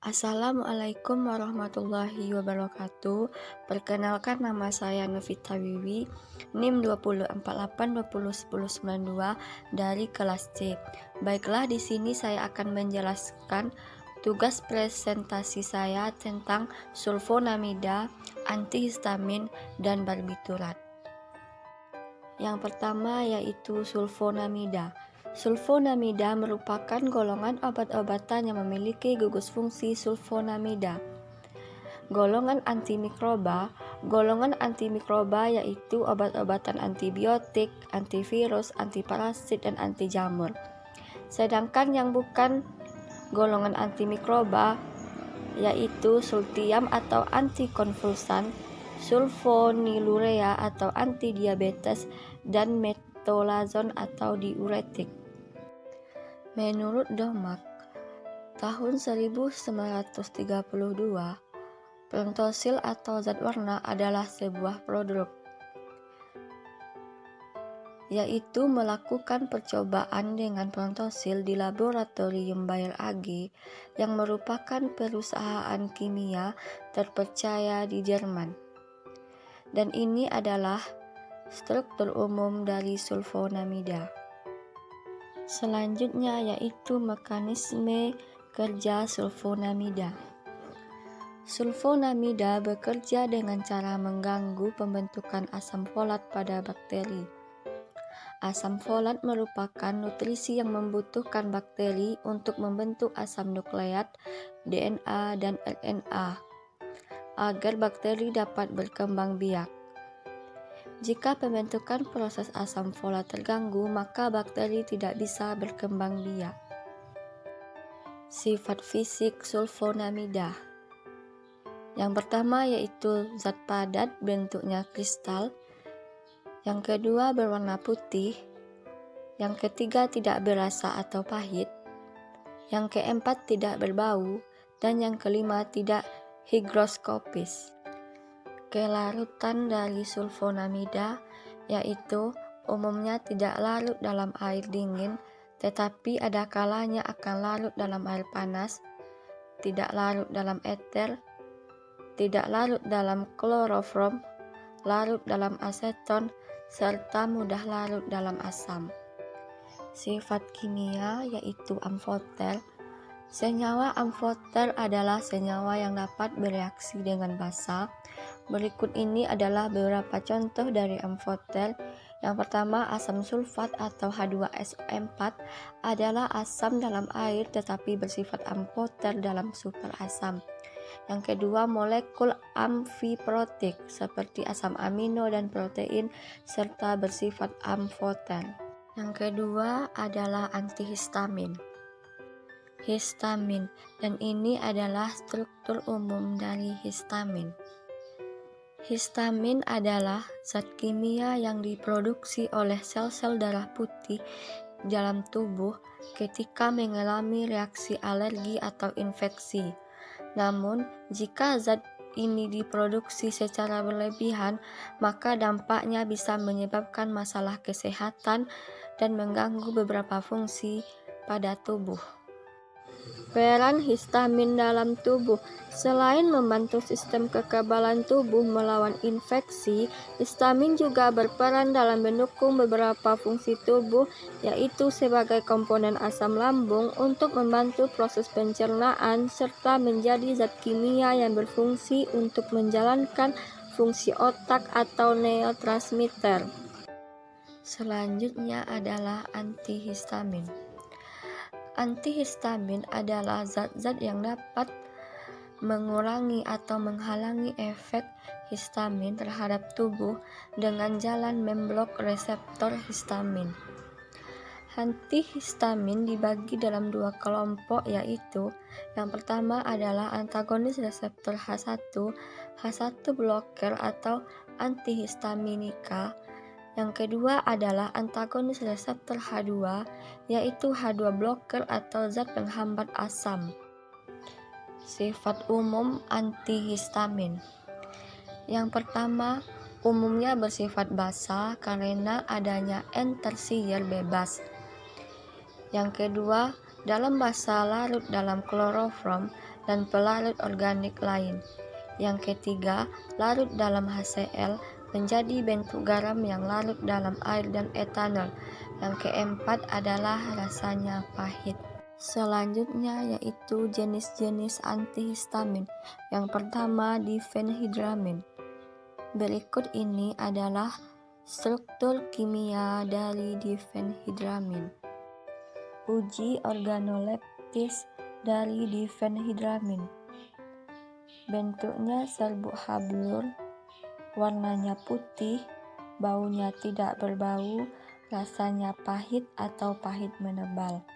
Assalamualaikum warahmatullahi wabarakatuh. Perkenalkan, nama saya Novita Wiwi, NIM 2048201092 dari kelas C. Baiklah, di sini saya akan menjelaskan tugas presentasi saya tentang sulfonamida, antihistamin, dan barbiturat. Yang pertama yaitu sulfonamida. Sulfonamida merupakan golongan obat-obatan yang memiliki gugus fungsi sulfonamida. Golongan antimikroba yaitu obat-obatan antibiotik, antivirus, antiparasit, dan anti jamur. Sedangkan yang bukan golongan antimikroba yaitu sultiam atau antikonvulsan, sulfonilurea atau antidiabetes, dan metolazon atau diuretik. Menurut Domak, tahun 1932, prontosil atau zat warna adalah sebuah produk, yaitu melakukan percobaan dengan prontosil di laboratorium Bayer AG yang merupakan perusahaan kimia terpercaya di Jerman. Dan ini adalah struktur umum dari sulfonamida. Selanjutnya yaitu mekanisme kerja sulfonamida. Sulfonamida bekerja dengan cara mengganggu pembentukan asam folat pada bakteri. Asam folat merupakan nutrisi yang membutuhkan bakteri untuk membentuk asam nukleat, DNA, dan RNA agar bakteri dapat berkembang biak. Jika pembentukan proses asam folat terganggu, maka bakteri tidak bisa berkembang biak. Sifat fisik sulfonamida. Yang pertama yaitu zat padat, bentuknya kristal. Yang kedua berwarna putih. Yang ketiga tidak berasa atau pahit. Yang keempat tidak berbau. Dan yang kelima tidak higroskopis. Kelarutan dari sulfonamida yaitu umumnya tidak larut dalam air dingin, tetapi ada kalanya akan larut dalam air panas, tidak larut dalam eter, tidak larut dalam kloroform, larut dalam aseton, serta mudah larut dalam asam. Sifat kimia yaitu amfoter. Senyawa amfoter adalah senyawa yang dapat bereaksi dengan basa. Berikut ini adalah beberapa contoh dari amfoter. Yang pertama, asam sulfat atau H2SO4 adalah asam dalam air tetapi bersifat amfoter dalam superasam. Yang kedua, molekul amfiprotik seperti asam amino dan protein serta bersifat amfoter. Yang kedua adalah antihistamin. Histamin, dan ini adalah struktur umum dari histamin. Histamin adalah zat kimia yang diproduksi oleh sel-sel darah putih dalam tubuh ketika mengalami reaksi alergi atau infeksi. Namun, jika zat ini diproduksi secara berlebihan, maka dampaknya bisa menyebabkan masalah kesehatan dan mengganggu beberapa fungsi pada tubuh. Peran histamin dalam tubuh. Selain membantu sistem kekebalan tubuh melawan infeksi, histamin juga berperan dalam mendukung beberapa fungsi tubuh, yaitu sebagai komponen asam lambung untuk membantu proses pencernaan serta menjadi zat kimia yang berfungsi untuk menjalankan fungsi otak atau neurotransmitter. Selanjutnya adalah antihistamin. Antihistamin adalah zat-zat yang dapat mengurangi atau menghalangi efek histamin terhadap tubuh dengan jalan memblok reseptor histamin. Antihistamin dibagi dalam dua kelompok, yaitu yang pertama adalah antagonis reseptor H1 blocker atau antihistaminika. Yang kedua adalah antagonis reseptor H2, yaitu H2 blocker atau zat penghambat asam. Sifat umum antihistamin. Yang pertama, umumnya bersifat basa karena adanya N tersier bebas. Yang kedua, dalam massa larut dalam kloroform dan pelarut organik lain. Yang ketiga, larut dalam HCl menjadi bentuk garam yang larut dalam air dan etanol. Yang keempat adalah rasanya pahit. Selanjutnya yaitu jenis-jenis antihistamin. Yang pertama difenhidramin. Berikut ini adalah struktur kimia dari difenhidramin. Uji organoleptis dari difenhidramin. Bentuknya serbuk hablur, warnanya putih, baunya tidak berbau, rasanya pahit atau pahit menebal.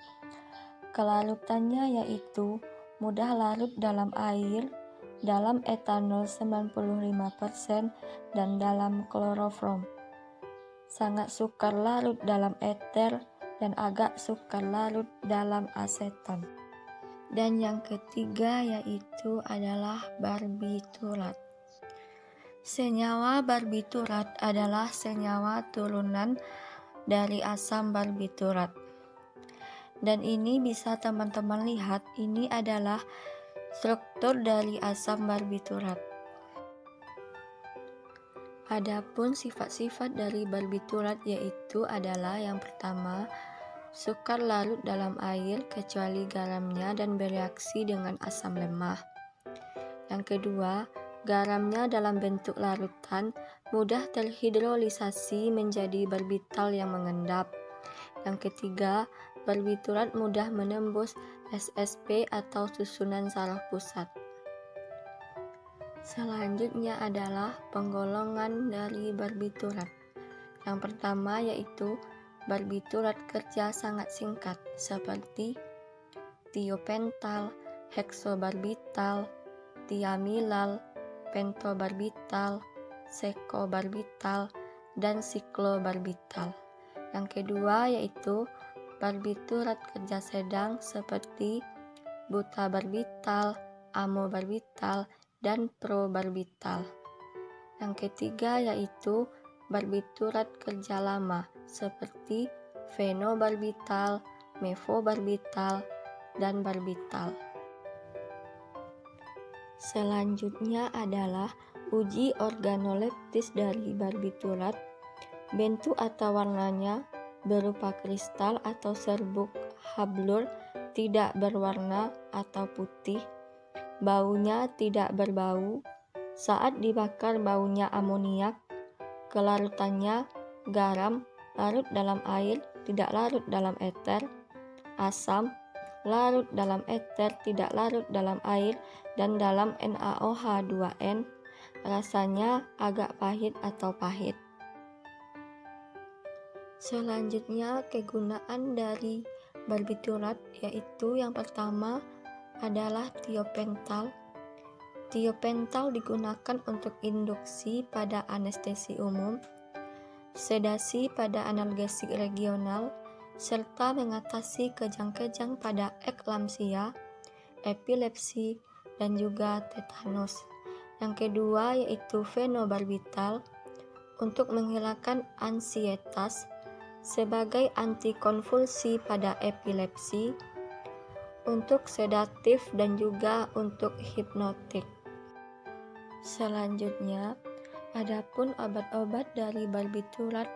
Kelarutannya yaitu mudah larut dalam air, dalam etanol 95% dan dalam kloroform. Sangat sukar larut dalam eter dan agak sukar larut dalam aseton. Dan yang ketiga yaitu adalah barbiturat. Senyawa barbiturat adalah senyawa turunan dari asam barbiturat. Dan ini bisa teman-teman lihat, ini adalah struktur dari asam barbiturat. Adapun sifat-sifat dari barbiturat yaitu adalah yang pertama, sukar larut dalam air kecuali garamnya dan bereaksi dengan asam lemah. Yang kedua, garamnya dalam bentuk larutan mudah terhidrolisasi menjadi barbital yang mengendap. Yang ketiga, barbiturat mudah menembus SSP atau susunan saraf pusat. Selanjutnya adalah penggolongan dari barbiturat. Yang pertama yaitu barbiturat kerja sangat singkat seperti tiopental, heksobarbital, tiamilal, pentobarbital, sekobarbital, dan siklobarbital. Yang kedua yaitu barbiturat kerja sedang seperti butabarbital, amobarbital, dan probarbital. Yang ketiga yaitu barbiturat kerja lama seperti fenobarbital, mefobarbital, dan barbital. Selanjutnya adalah uji organoleptis dari barbiturat. Bentuk atau warnanya berupa kristal atau serbuk hablur, tidak berwarna atau putih. Baunya tidak berbau. Saat dibakar baunya amoniak. Kelarutannya garam, larut dalam air, tidak larut dalam eter. Asam, larut dalam eter, tidak larut dalam air, dan dalam NaOH2n. Rasanya agak pahit atau pahit. Selanjutnya kegunaan dari barbiturat yaitu yang pertama adalah tiopental. Tiopental digunakan untuk induksi pada anestesi umum, sedasi pada analgesik regional, serta mengatasi kejang-kejang pada eklamsia, epilepsi, dan juga tetanus. Yang kedua yaitu fenobarbital untuk menghilangkan ansietas sebagai antikonvulsi pada epilepsi, untuk sedatif dan juga untuk hipnotik. Selanjutnya, adapun obat-obat dari barbiturat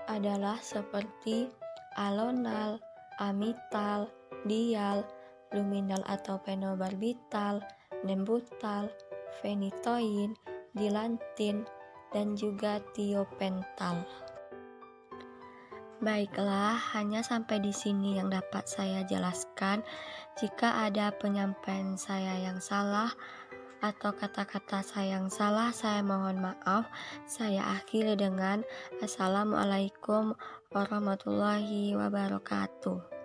adalah seperti alonal, amital, dial, luminal atau fenobarbital, nembutal, fenitoin, dilantin, dan juga tiopental. Baiklah, hanya sampai di sini yang dapat saya jelaskan. Jika ada penyampaian saya yang salah atau kata-kata saya yang salah, saya mohon maaf. Saya akhiri dengan Assalamualaikum warahmatullahi wabarakatuh.